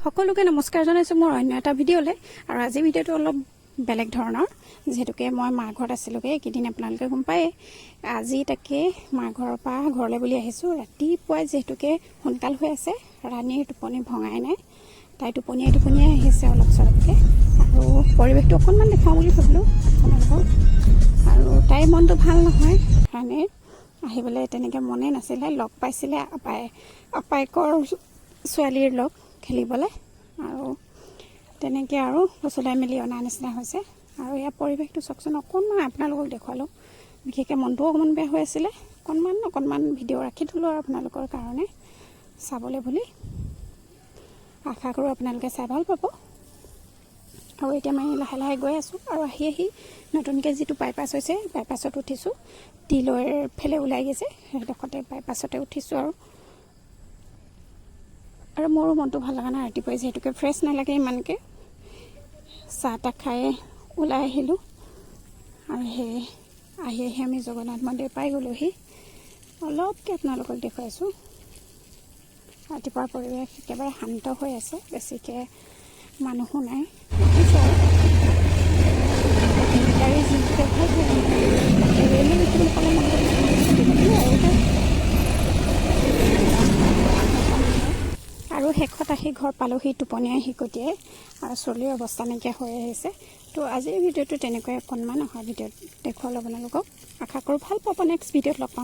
সকলোকে নমস্কাৰ জনাইছোঁ মোৰ অন্য এটা ভিডিঅ'লৈ। আৰু আজি ভিডিঅ'টো অলপ বেলেগ ধৰণৰ, যিহেতুকে মই মাৰ ঘৰত আছিলোঁগৈ। এইকেইদিন আপোনালোকে গম পায়েই, আজি তাকে মাৰ ঘৰৰ পৰা ঘৰলৈ বুলি আহিছোঁ। ৰাতিপুৱাই যিহেতুকে সোনকাল হৈ আছে, ৰাণীৰ টোপনি ভঙাই নাই, তাই টোপনিয়াই আহিছে অলপ চলপকৈ। আৰু পৰিৱেশটো অকণমান দেখাওঁ বুলি ভাবিলোঁ আপোনালোকক। আৰু তাইৰ মনটো ভাল নহয়, ৰাণীৰ আহিবলৈ তেনেকৈ মনেই নাছিলে। লগ পাইছিলে আপায়েকৰ ছোৱালীৰ লগ খেলিবলৈ, আৰু তেনেকৈ আৰু ফুচলাই মেলি অনা নিচিনা হৈছে। আৰু ইয়াৰ পৰিৱেশটো চাওকচোন, অকণমান আপোনালোকক দেখুৱালোঁ। বিশেষকৈ মনটো অকণমান বেয়া হৈ আছিলে, অকণমান ভিডিঅ' ৰাখি থ'লোঁ আৰু আপোনালোকৰ কাৰণে চাবলৈ বুলি। আশা কৰোঁ আপোনালোকে চাই ভাল পাব। আৰু এতিয়া মই লাহে লাহে গৈ আছোঁ, আৰু আহি নতুনকৈ যিটো বাইপাছ হৈছে, বাইপাছত উঠিছোঁ। তিলৈৰ ফালে ওলাই গৈছে, সেইডোখৰতে বাইপাছতে উঠিছোঁ। আৰু মোৰো মনটো ভাল লগা নাই ৰাতিপুৱাই, যিহেতুকে ফ্ৰেছ নালাগে ইমানকৈ। চাহ তাহ খাই ওলাই আহিলোঁ, আৰু সেই আহি আমি জগন্নাথ মন্দিৰ পাই গ'লোহি। অলপকৈ আপোনালোকক দেখুৱাইছোঁ। ৰাতিপুৱাৰ পৰিৱেশ একেবাৰে শান্ত হৈ আছে, বেছিকৈ মানুহো নাই। গাড়ী যিটো আৰু শেষত আহি ঘৰ পালোহি টোপনিয়াই শিকটিয়াই, আৰু চলিৰ অৱস্থা নাইকিয়া হৈ আহিছে। তো আজিৰ ভিডিঅ'টো তেনেকৈ অকণমান অহা ভিডিঅ'ত দেখুৱালোঁ আপোনালোকক। আশা কৰোঁ ভাল পাব। নেক্সট ভিডিঅ'ত লগ পাম।